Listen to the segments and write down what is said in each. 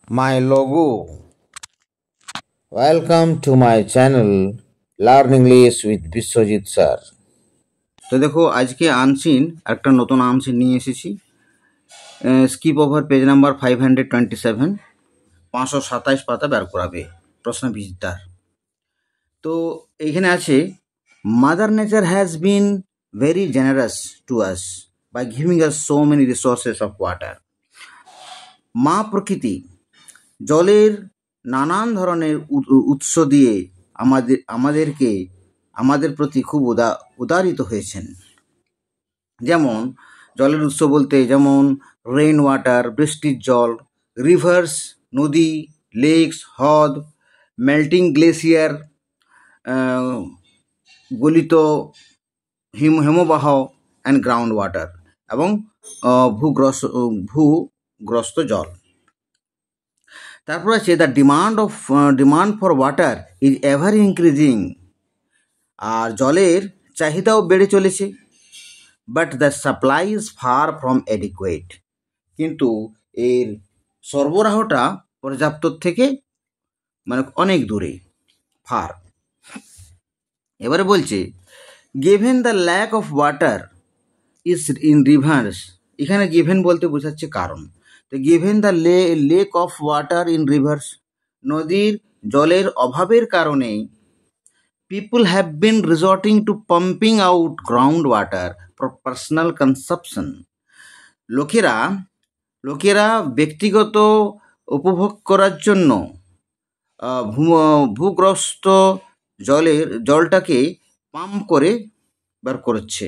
my logo. Welcome to my channel Learn English with Biswajit sir. তো দেখো আজকে unseen একটা নতুন আনসিন নিয়ে এসেছি। স্কিপ ওভার পেজ নাম্বার 527, 527 পাতা বের করাবে প্রশ্ন বিচিত্রার। তো এইখানে আছে, mother nature has been very generous to us by giving us so many resources of water. মা প্রকৃতি জলের নানান ধরনের উৎস দিয়ে আমাদের প্রতি খুব উদারিত হয়েছেন। যেমন জলের উৎস বলতে যেমন রেইন ওয়াটার, বৃষ্টির জল, রিভার্স নদী, লেকস, হ্রদ, মেল্টিং গ্লেসিয়ার, গলিত হিমবাহ অ্যান্ড গ্রাউন্ড ওয়াটার, এবং ভূগ্রস্ত জল। তারপর আছে the demand for water is ever increasing. আর জলের চাহিদাও বেড়ে চলেছে। But the supply is far from adequate. কিন্তু এর সরবরাহটা পর্যাপ্ত থেকে অনেক দূরে, ফার। এবারে বলছে given the lack of water is in rivers. এখানে গিভেন বলতে বোঝাচ্ছে কারণ। তো given the lack of water in rivers, নদীর জলের অভাবের কারণে people have been resorting to pumping out groundwater for personal consumption. লোকেরা ব্যক্তিগত উপভোগ করার জন্য ভূগ্রস্ত জলটাকে পাম্প করে বার করছে,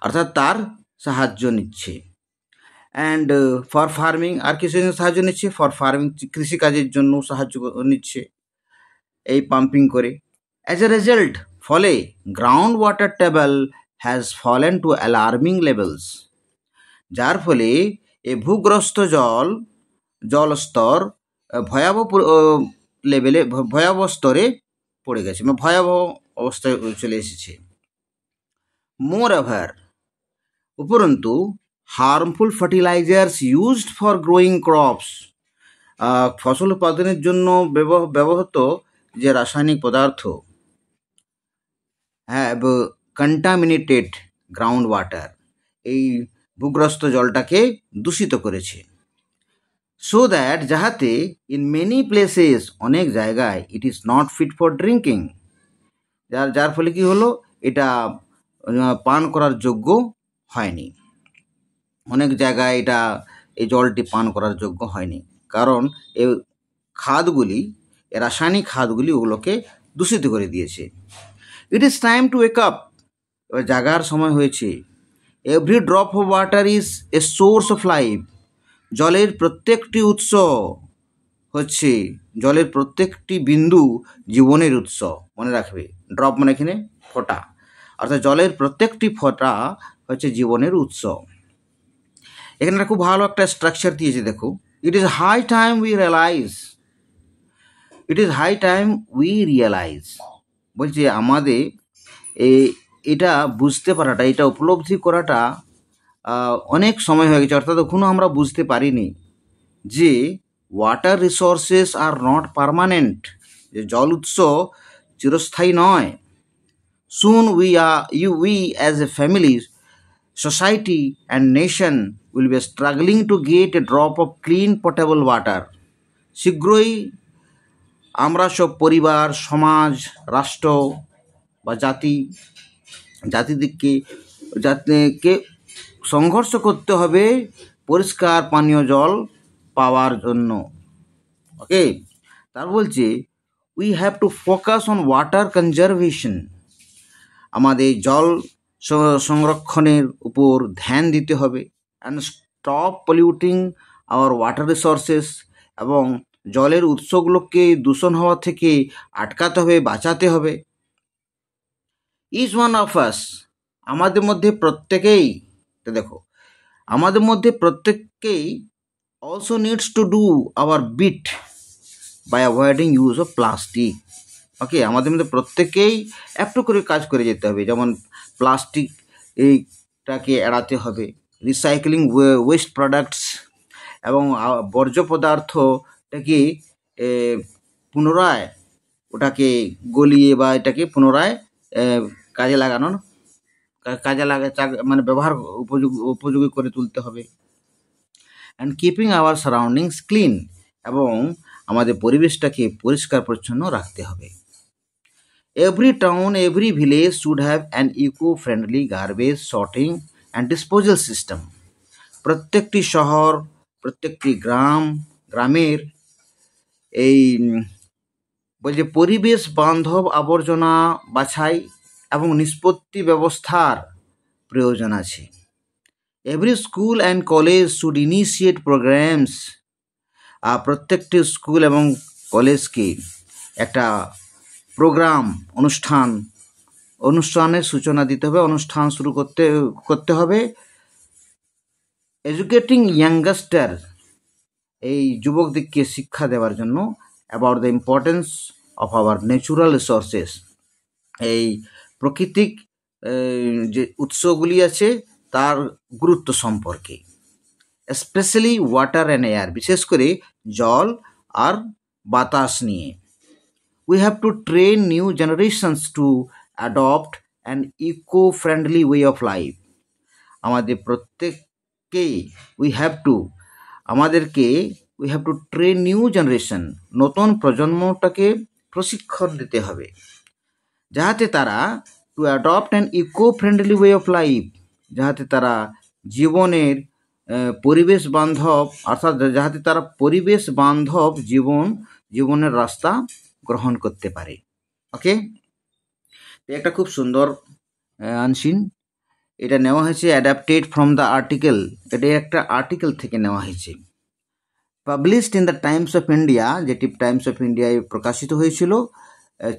অর্থাৎ তার সাহায্য নিচ্ছে। অ্যান্ড ফর ফার্মিং, আর কিছু সাহায্য নিচ্ছে, ফর ফার্মিং কৃষিকাজের জন্য সাহায্য নিচ্ছে এই পাম্পিং করে। অ্যাজ এ রেজাল্ট, ফলে ground water table has fallen to alarming levels. যার ফলে এই ভূগ্রস্ত জলস্তর ভয়াবহ স্তরে পড়ে গেছে, ভয়াবহ অবস্থায় চলে এসেছে। মোর এভার, উপরন্তু harmful fertilisers used for growing crops, ফসল উৎপাদনের জন্য ব্যবহৃত যে রাসায়নিক পদার্থ, কন্টামিনেটেড গ্রাউন্ড ওয়াটার, এই ভূগ্রস্ত জলটাকে দূষিত করেছে। সো দ্যাট, যাহাতে ইন মেনি প্লেসেস, অনেক জায়গায়, it is not fit for drinking, যার ফলে কি হলো, এটা পান করার যোগ্য হয়নি। অনেক জায়গায় এই জলটি পান করার যোগ্য হয়নি, কারণ এই রাসায়নিক খাদগুলি ওগুলোকে দূষিত করে দিয়েছে। It is time to wake up, এবার জাগার সময় হয়েছে। Every drop of water is a source of life. জলের প্রত্যেকটি উৎস হচ্ছে, জলের প্রত্যেকটি বিন্দু জীবনের উৎস। মনে রাখবে, ড্রপ মানে এখানে ফোঁটা, অর্থাৎ জলের প্রত্যেকটি ফোঁটা হচ্ছে জীবনের উৎস। এখানে খুব ভালো একটা স্ট্রাকচার দিয়েছে, দেখো। It is high time we realise, বলছে আমাদের এটা বুঝতে পারাটা, এটা উপলব্ধি করাটা অনেক সময় হয়ে গেছে, অর্থাৎ এখনও আমরা বুঝতে পারিনি যে water resources are not permanent, যে জল উৎস চিরস্থায়ী নয়। Soon we as a family, society and nation will be struggling to get a drop of clean potable water. শীঘ্রই আমরা সব পরিবার, সমাজ, রাষ্ট্র বা জাতিকে সংঘর্ষ করতে হবে পরিষ্কার পানীয় জল পাওয়ার জন্য। ওকে, তার বলছে we have to focus on water conservation. আমাদের জল সংরক্ষণের উপর ধ্যান দিতে হবে। And stop polluting hour water resources, এবং জলের উৎসগুলোকে দূষণ হওয়া থেকে আটকাতে হবে, বাঁচাতে হবে। ইচ ওয়ান অফ আস, আমাদের মধ্যে প্রত্যেকেই, দেখো, আমাদের মধ্যে প্রত্যেককেই also needs to do our bit by avoiding use of plastic. Okay, আমাদের মধ্যে প্রত্যেকেই একটু করে কাজ করে যেতে হবে। যেমন প্লাস্টিক এইটাকে এড়াতে হবে, রিসাইক্লিং ওয়েস্ট প্রোডাক্টস, এবং বর্জ্য পদার্থটাকে পুনরায় ওটাকে গলিয়ে বা এটাকে পুনরায় কাজে লাগানোর মানে ব্যবহার উপযোগী করে তুলতে হবে। And keeping our surroundings clean, এবং আমাদের পরিবেশটাকে পরিষ্কার পরিচ্ছন্ন রাখতে হবে। Every town, every village should have an eco friendly garbage sorting and disposal system. প্রত্যেকটি শহর, প্রত্যেকটি গ্রামের এই বলছে পরিবেশ বান্ধব আবর্জনা বাছাই এবং নিষ্পত্তি ব্যবস্থার প্রয়োজন আছে। Every school and college should initiate programs. প্রত্যেকটি স্কুল এবং কলেজকে একটা প্রোগ্রাম অনুষ্ঠানের সূচনা দিতে হবে, অনুষ্ঠান শুরু করতে হবে। এডুকেটিং ইয়াংস্টার, এই যুবকদেরকে শিক্ষা দেওয়ার জন্য about the importance of our natural resources, এই প্রাকৃতিক যে উৎসগুলি আছে তার গুরুত্ব সম্পর্কে। স্পেশালি ওয়াটার অ্যান্ড এয়ার, বিশেষ করে জল আর বাতাস নিয়ে। We have to train new generations to adopt an eco friendly way of life. আমাদের প্রত্যেককেই we have to train new generation, নতুন প্রজন্মটাকে প্রশিক্ষণ দিতে হবে, যাহাতে তারা to adopt an eco friendly way of life, যাহাতে তারা জীবনের পরিবেশ বান্ধব, অর্থাৎ যাহাতে তারা পরিবেশ বান্ধব জীবনের রাস্তা গ্রহণ করতে পারে। ওকে, একটা খুব সুন্দর আনসিন, এটা নেওয়া হয়েছে অ্যাডাপ্টেড ফ্রম দ্য আর্টিকেল, এটা একটা আর্টিকেল থেকে নেওয়া হয়েছে। Published in the Times of India, যেটি টাইমস অফ ইন্ডিয়ায় প্রকাশিত হয়েছিল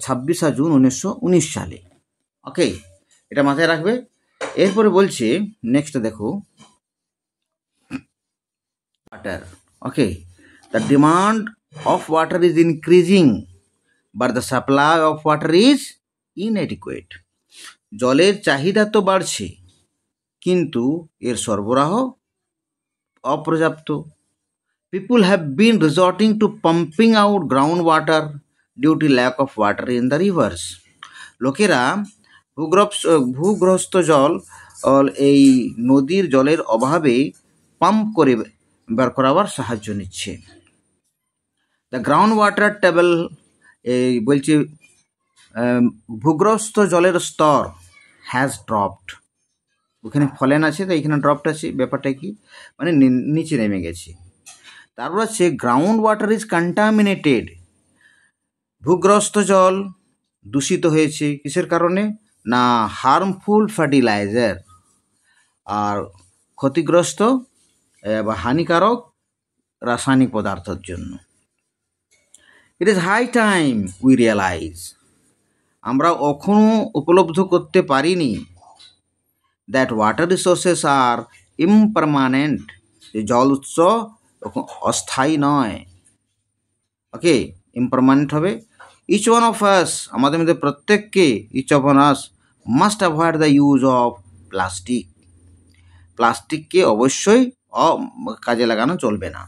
26 জুন 1919 সালে। ওকে, এটা মাথায় রাখবে। এরপরে বলছে নেক্সট দেখো, water. Okay, the demand of water is increasing, but the supply of water is inadequate. জলের চাহিদা তো বাড়ছে, কিন্তু এর সরবরাহ অপর্যাপ্ত। People have been resorting to pumping out groundwater due to lack of water in the rivers. লোকেরা ভূগর্ভস্থ জল এই নদীর জলের অভাবে পাম্প করে বের করাবার সাহায্য নিচ্ছে। দ্য গ্রাউন্ড ওয়াটার টেবল, এই বলছে ভূগর্ভস্থ জলের স্তর হ্যাজ ড্রপড, ওখানে ফলেন আছে তো এখানে ড্রপড আছে, ব্যাপারটা কি মানে নিচে নেমে গেছে। তারপর আছে গ্রাউন্ড ওয়াটার ইজ কন্টামিনেটেড, ভূগর্ভস্থ জল দূষিত হয়েছে কিসের কারণে না হার্মফুল ফার্টিলাইজার, আর ক্ষতিগ্রস্ত বা হানিকারক রাসায়নিক পদার্থের জন্য। It is high time we realise, আমরা এখনও উপলব্ধ করতে পারিনি that water resources are impermanent, যে জল উৎস অস্থায়ী নয়। ওকে, ইমপারমানেন্ট হবে। ইচ ওয়ান অফ আস, আমাদের মধ্যে প্রত্যেককে, each of us must avoid the use of plastic, প্লাস্টিককে অবশ্যই কাজে লাগানো চলবে না।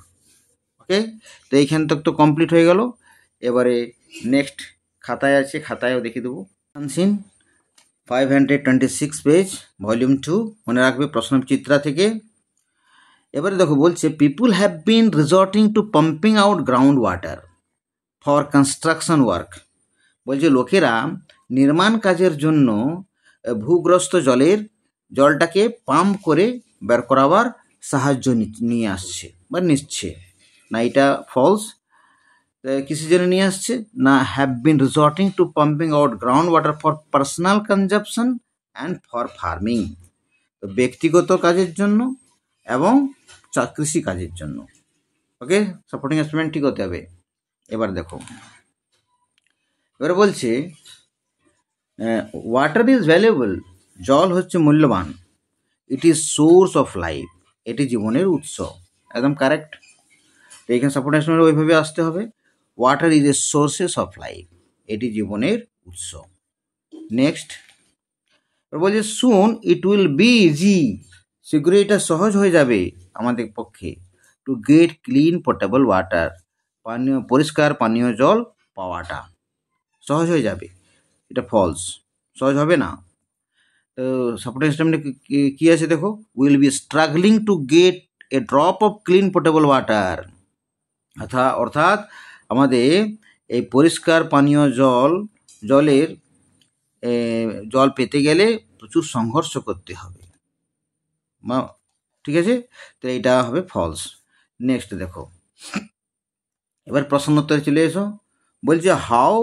ওকে, তো এইখান তক তো কমপ্লিট হয়ে গেল। এবারে নেক্সট খাতায় আছে, খাতায়ও দেখিয়ে দেবো। আনসিন 526 পেজ, ভলিউম 2, মনে রাখবে প্রশ্নচিত্রা থেকে। এবারে দেখো বলছে people have been resorting to pumping out ground water for construction work, বলছে লোকেরা নির্মাণ কাজের জন্য ভূগর্ভস্থ জলটাকে পাম্প করে বের করাবার সাহায্য নিয়ে আসছে বা নিচ্ছে না, এটা ফলস। কিসের জন্য নিয়ে আসছে না have been resorting to pumping out ground water for personal consumption and for farming, তো ব্যক্তিগত কাজের জন্য এবং কৃষি কাজের জন্য। ওকে, সাপোর্টিং স্টেটমেন্ট ঠিক হতে হবে। এবার দেখো, এবারে বলছে ওয়াটার ইজ ভ্যালুয়েবল, জল হচ্ছে মূল্যবান। It is source of life, এটি জীবনের উৎস। একদম কারেক্ট। তো এখানে সাপোর্টিং স্টেটমেন্ট ওইভাবে আসতে হবে, water is a sources of life, এটি জীবনের উৎস। নেক্সট বলছে সুন ইট উইল বি ইজি, শীঘ্রই এটা সহজ হয়ে যাবে আমাদের পক্ষে to get clean portable water, পরিষ্কার পানীয় জল পাওয়াটা সহজ হয়ে যাবে। এটা ফলস, সহজ হবে না। তো সাপোর্টিং স্টেটমেন্টে কি আছে দেখো, will be struggling to get a drop of clean portable water, অর্থাৎ আমাদের এই পরিষ্কার পানীয় জল পেতে গেলে প্রচুর সংঘর্ষ করতে হবে। ঠিক আছে, তো এটা হবে ফলস। নেক্সট দেখো, এবার প্রশ্নোত্তরে চলে এসো। বলছে how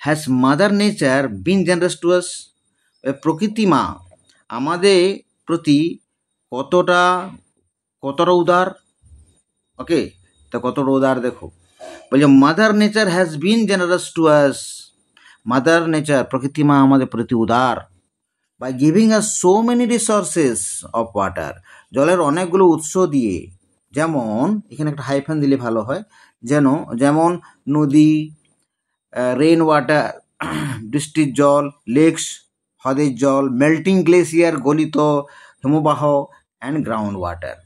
has mother nature been generous to us, প্রকৃতি মা আমাদের প্রতি কতটা উদার। ওকে, তা কতটা উদার দেখো, বলছে mother nature has been generous to us, mother nature প্রকৃতি মা আমাদের প্রতি উদার, by giving us so many resources of water, জলের অনেকগুলো উৎস দিয়ে, যেমন এখানে একটা হাইফেন দিলে ভালো হয়, যেমন নদী, রেইন ওয়াটার বৃষ্টির জল, লেকস হ্রদের জল, মেল্টিং গ্লেসিয়ার গলিত হিমবাহ, অ্যান্ড গ্রাউন্ড ওয়াটার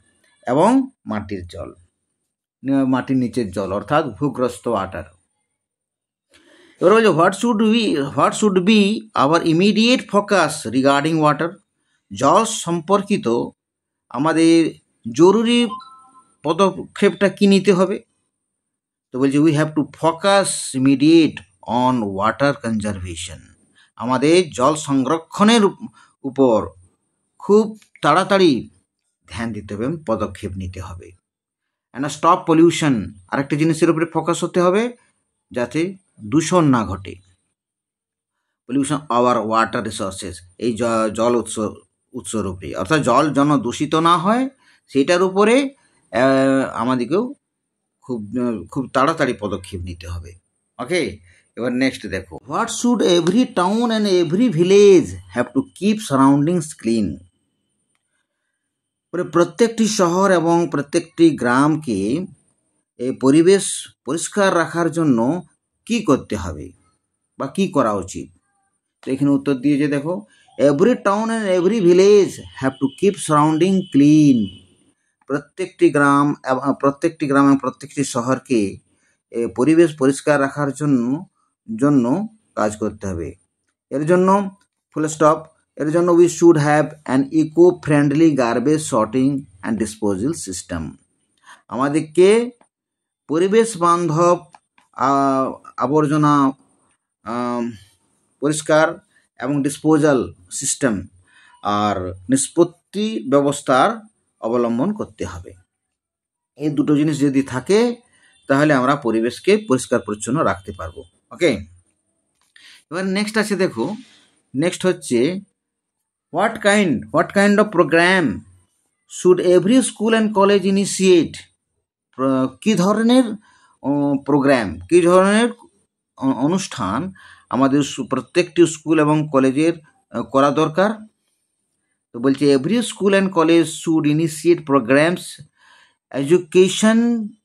এবং মাটির জল, মাটির নিচের জল অর্থাৎ ভূগ্রস্ত ওয়াটার। এবার বলছে what should be hour immediate focus regarding water, জল সম্পর্কিত আমাদের জরুরি পদক্ষেপটা কি নিতে হবে। তো বলছে we have to focus immediate on water conservation, আমাদের জল সংরক্ষণের উপর খুব তাড়াতাড়ি ধ্যান দিতে হবে, পদক্ষেপ নিতে হবে। অ্যান্ড স্টপ পলিউশন, আরেকটা জিনিসের উপরে ফোকাস হতে হবে যাতে দূষণ না ঘটে, পলিউশন আওয়ার ওয়াটার রিসোর্সেস, এই জল উৎসর উপরে, অর্থাৎ জল যেন দূষিত না হয় সেটার উপরে আমাদেরকেও খুব তাড়াতাড়ি পদক্ষেপ নিতে হবে। ওকে, এবার নেক্সট দেখো, what should every town and every village have to keep surroundings clean, প্রত্যেকটি শহর এবং প্রত্যেকটি গ্রামকে এই পরিবেশ পরিষ্কার রাখার জন্য কি করতে হবে বা কি করা উচিত। তো এখানে উত্তর দিয়েছে দেখো, every town and every village have to keep surrounding clean, প্রত্যেকটি গ্রাম এবং প্রত্যেকটি শহরকে পরিবেশ পরিষ্কার রাখার জন্য কাজ করতে হবে। এর জন্য ফুল স্টপ, এর জন্য we should have an eco friendly garbage sorting and disposal system, আমাদেরকে পরিবেশ বান্ধব আবর্জনা পরিষ্কার এবং ডিসপোজাল সিস্টেম আর নিষ্পত্তি ব্যবস্থার অবলম্বন করতে হবে। এই দুটো জিনিস যদি থাকে তাহলে আমরা পরিবেশকে পরিষ্কার পরিচ্ছন্ন রাখতে পারবো। ওকে, এবার নেক্সট আছে দেখো, নেক্সট হচ্ছে what kind of program should every school and college initiate, কী ধরনের প্রোগ্রাম, কী ধরনের অনুষ্ঠান আমাদের প্রত্যেকটি স্কুল এবং কলেজের করা দরকার। তো বলছে every school and college should initiate programs education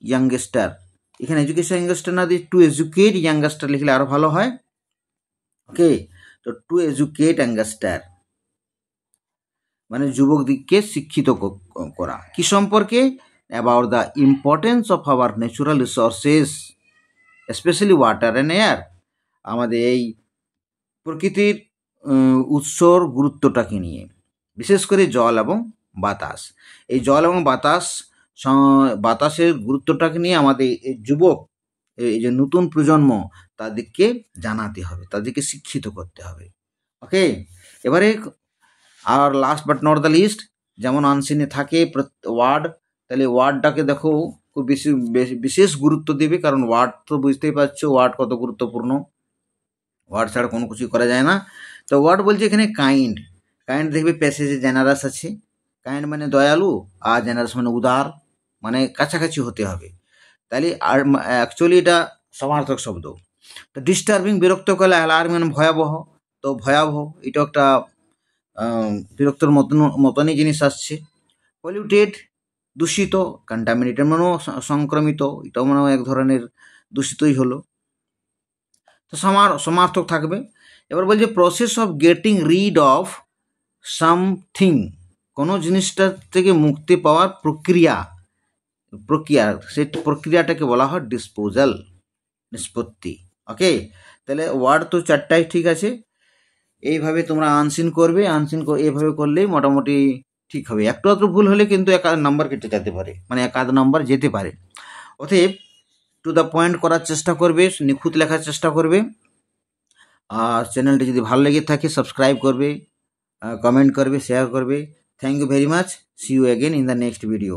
youngster, এখানে এডুকেশন ইয়াংস্টার না দিয়ে টু এডুকেট ইয়াংস্টার লিখলে আরো ভালো হয়। ওকে, তো টু এডুকেট ইয়াংস্টার মানে যুবকদিগকে শিক্ষিত করা, কি সম্পর্কে, about the importance of our natural resources specially water and air, আমাদের এই প্রকৃতির উৎসর গুরুত্বটাকে নিয়ে, বিশেষ করে জল এবং বাতাস, এই জল এবং বাতাসের গুরুত্বটাকে নিয়ে আমাদের এই যুবক, এই যে নতুন প্রজন্ম তাদেরকে জানাতে হবে, তাদেরকে শিক্ষিত করতে হবে। ওকে, এবারে আর last but not the least, যেমন আনসিনে থাকে ওয়ার্ড, তাহলে ওয়ার্ডটাকে দেখো খুব বিশেষ গুরুত্ব দেবে, কারণ ওয়ার্ড তো বুঝতেই পারছো ওয়ার্ড কত গুরুত্বপূর্ণ, ওয়ার্ড ছাড়া কোনো কিছুই করা যায় না। তো ওয়ার্ড বলছে এখানে কাইন্ড দেখবে প্যাসেজে জেনারাস আছে, কাইন্ড মানে দয়ালু আর জেনারাস মানে উদার, মানে কাছাকাছি হতে হবে। তাহলে আর অ্যাকচুয়ালি এটা সমার্থক শব্দ। তো ডিস্টার্বিং বিরক্ত করলে, অ্যালার্মিং মানে ভয়াবহ, তো ভয়াবহ এটা একটা বিরক্তর মতনই জিনিস আসছে। পলিউটেড দূষিত, কন্টামিনেটেড মানেও সংক্রমিত, এটাও মানে এক ধরনের দূষিতই হলো, তো সমার্থক থাকবে। এবার বলছে process of getting read of something, কোনো জিনিসটার থেকে মুক্তি পাওয়ার প্রক্রিয়া, প্রক্রিয়া, সেই প্রক্রিয়াটাকে বলা হয় ডিসপোজাল, নিষ্পত্তি। ওকে, তাহলে ওয়ার্ড তো 4টাই ঠিক আছে। এইভাবে তোমরা আনসিন করবে, এইভাবে করলেই মোটামুটি ঠিক হবে। একটু আধটু ভুল হলে কিন্তু এক আধ নাম্বার কেটে যেতে পারে, মানে এক আধ নাম্বার যেতে পারে। অতএব টু দ্য পয়েন্ট করার চেষ্টা করবে, নিখুঁত লেখার চেষ্টা করবে। আর চ্যানেলটি যদি ভালো লেগে থাকে সাবস্ক্রাইব করবে, কমেন্ট করবে, শেয়ার করবে। Thank you very much. See you again in the next video.